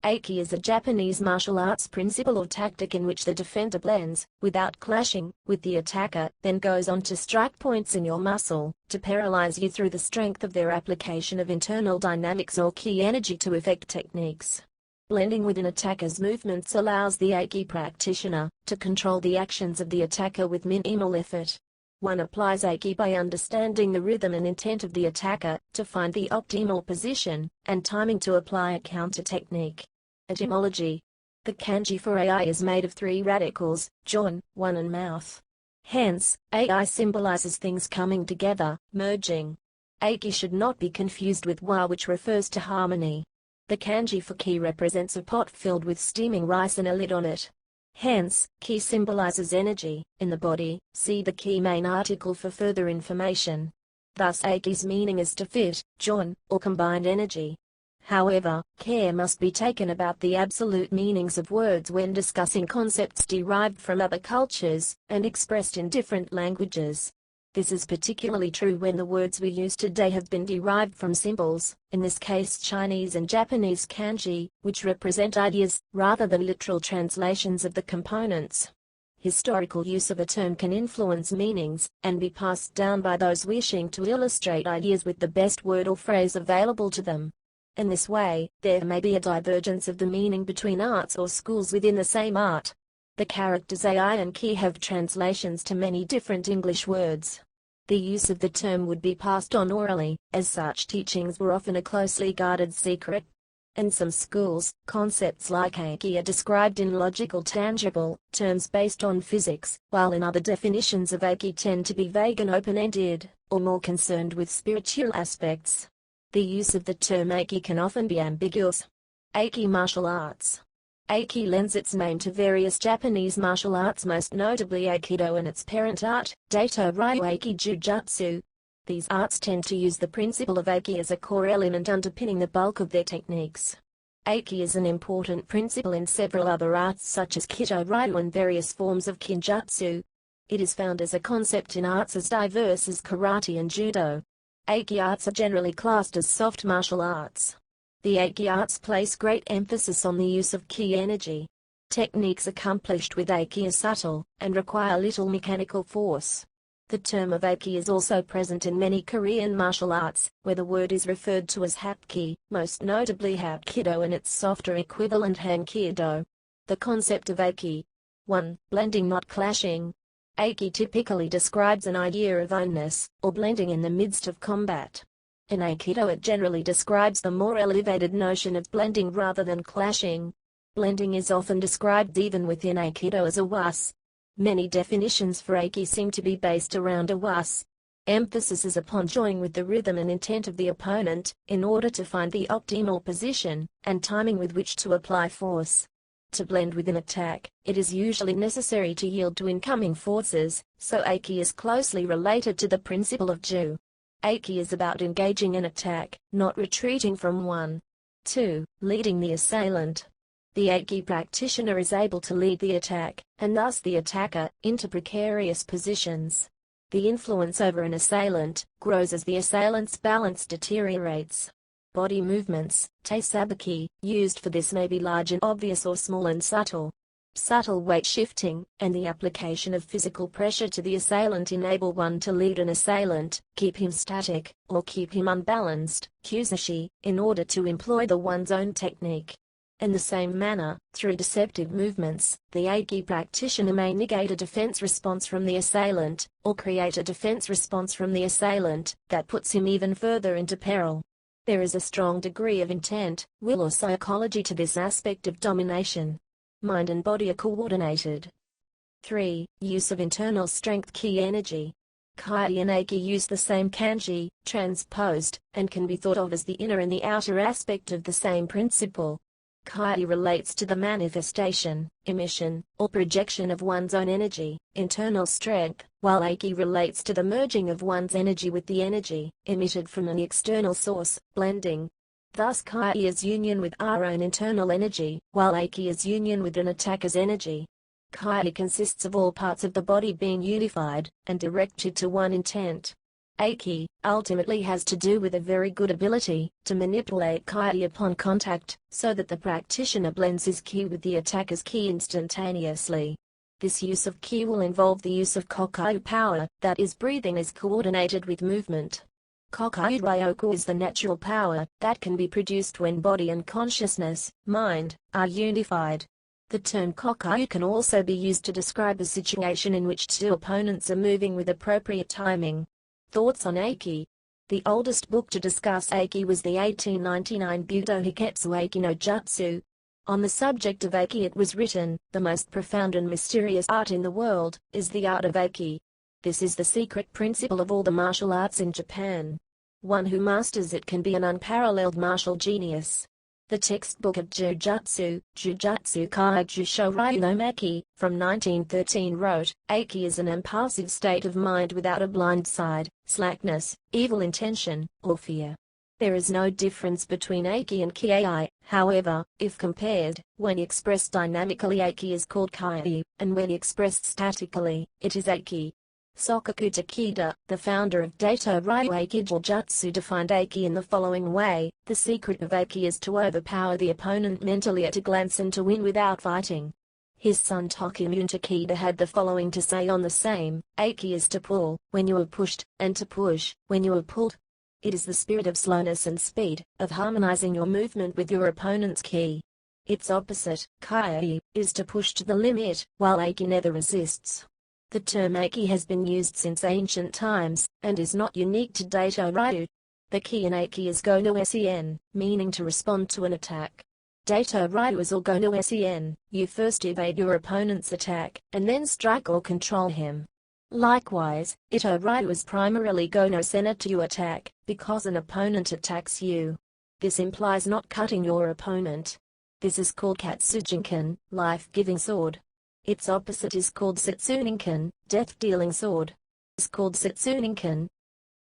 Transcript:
Aiki is a Japanese martial arts principle or tactic in which the defender blends, without clashing, with the attacker, then goes on to strike points in your muscle, to paralyze you through the strength of their application of internal dynamics or ki energy to effect techniques. Blending with an attacker's movements allows the Aiki practitioner to control the actions of the attacker with minimal effort. One applies Aiki by understanding the rhythm and intent of the attacker, to find the optimal position and timing to apply a counter technique. Etymology. The kanji for AI is made of three radicals, jon, one and mouth. Hence, AI symbolizes things coming together, merging. Aiki should not be confused with wa, which refers to harmony. The kanji for ki represents a pot filled with steaming rice and a lid on it. Hence, ki symbolizes energy in the body. See the ki main article for further information. Thus Aiki's meaning is to fit, jon, or combined energy. However, care must be taken about the absolute meanings of words when discussing concepts derived from other cultures and expressed in different languages. This is particularly true when the words we use today have been derived from symbols, in this case Chinese and Japanese kanji, which represent ideas, rather than literal translations of the components. Historical use of a term can influence meanings, and be passed down by those wishing to illustrate ideas with the best word or phrase available to them. In this way, there may be a divergence of the meaning between arts or schools within the same art. The characters AI and ki have translations to many different English words. The use of the term would be passed on orally, as such teachings were often a closely guarded secret. In some schools, concepts like Aiki are described in logical tangible terms based on physics, while in other definitions of Aiki tend to be vague and open-ended, or more concerned with spiritual aspects. The use of the term Aiki can often be ambiguous. Aiki martial arts. Aiki lends its name to various Japanese martial arts, most notably Aikido and its parent art, Daito Ryu Aiki Jujutsu. These arts tend to use the principle of Aiki as a core element underpinning the bulk of their techniques. Aiki is an important principle in several other arts such as Kito Ryu and various forms of Kinjutsu. It is found as a concept in arts as diverse as karate and judo. Aiki arts are generally classed as soft martial arts. The Aiki arts place great emphasis on the use of ki energy. Techniques accomplished with Aiki are subtle, and require little mechanical force. The term of Aiki is also present in many Korean martial arts, where the word is referred to as Hapki, most notably Hapkido and its softer equivalent Hankido. The concept of Aiki. 1. Blending, not clashing. Aiki typically describes an idea of oneness, or blending in the midst of combat. In Aikido it generally describes the more elevated notion of blending rather than clashing. Blending is often described even within Aikido as a was. Many definitions for Aiki seem to be based around a was. Emphasis is upon joining with the rhythm and intent of the opponent, in order to find the optimal position and timing with which to apply force. To blend with an attack, it is usually necessary to yield to incoming forces, so Aiki is closely related to the principle of Ju. Aiki is about engaging an attack, not retreating from one. 2. Leading the assailant. The Aiki practitioner is able to lead the attack, and thus the attacker, into precarious positions. The influence over an assailant grows as the assailant's balance deteriorates. Body movements, te-sabaki, used for this may be large and obvious or small and subtle. Subtle weight shifting, and the application of physical pressure to the assailant enable one to lead an assailant, keep him static, or keep him unbalanced, kusashi, in order to employ one's own technique. In the same manner, through deceptive movements, the Aiki practitioner may negate a defense response from the assailant, or create a defense response from the assailant, that puts him even further into peril. There is a strong degree of intent, will or psychology to this aspect of domination. Mind and body are coordinated. 3. Use of internal strength ki energy. Kai and Aiki use the same kanji, transposed, and can be thought of as the inner and the outer aspect of the same principle. Kai relates to the manifestation, emission, or projection of one's own energy, internal strength, while Aiki relates to the merging of one's energy with the energy emitted from an external source, blending. Thus Kai is union with our own internal energy, while Aiki is union with an attacker's energy. Kai consists of all parts of the body being unified and directed to one intent. Aiki ultimately has to do with a very good ability to manipulate ki upon contact, so that the practitioner blends his ki with the attacker's ki instantaneously. This use of ki will involve the use of kokai power, that is, breathing is coordinated with movement. Kokai ryoku is the natural power that can be produced when body and consciousness, mind, are unified. The term kokai can also be used to describe a situation in which two opponents are moving with appropriate timing. Thoughts on Aiki. The oldest book to discuss Aiki was the 1899 Budo Hiketsu Aiki no Jutsu. On the subject of Aiki it was written, "The most profound and mysterious art in the world is the art of Aiki. This is the secret principle of all the martial arts in Japan. One who masters it can be an unparalleled martial genius." The textbook of Jujutsu, Jujutsu Kaiju Shoryu no Meki, from 1913 wrote, "Aiki is an impulsive state of mind without a blind side, slackness, evil intention, or fear." There is no difference between Aiki and Ki, however, if compared. When expressed dynamically Aiki is called Ki, and when expressed statically, it is Aiki. Sokaku Takeda, the founder of Daito Ryu Aiki Jutsu, defined Aiki in the following way: "The secret of Aiki is to overpower the opponent mentally at a glance and to win without fighting." His son Tokimun Takeda had the following to say on the same: "Aiki is to pull when you are pushed, and to push when you are pulled. It is the spirit of slowness and speed, of harmonizing your movement with your opponent's ki. Its opposite, Ki, is to push to the limit, while Aiki never resists." The term Aiki has been used since ancient times, and is not unique to Daito Ryu. The ki in Aiki is go no sen, meaning to respond to an attack. Daito Ryu is go no sen, you first evade your opponent's attack, and then strike or control him. Likewise, Ito Ryu is primarily go no sen to you attack, because an opponent attacks you. This implies not cutting your opponent. This is called Katsujinkan, life-giving sword. Its opposite is called Setsuninkan, death-dealing sword. Is called Setsuninkan,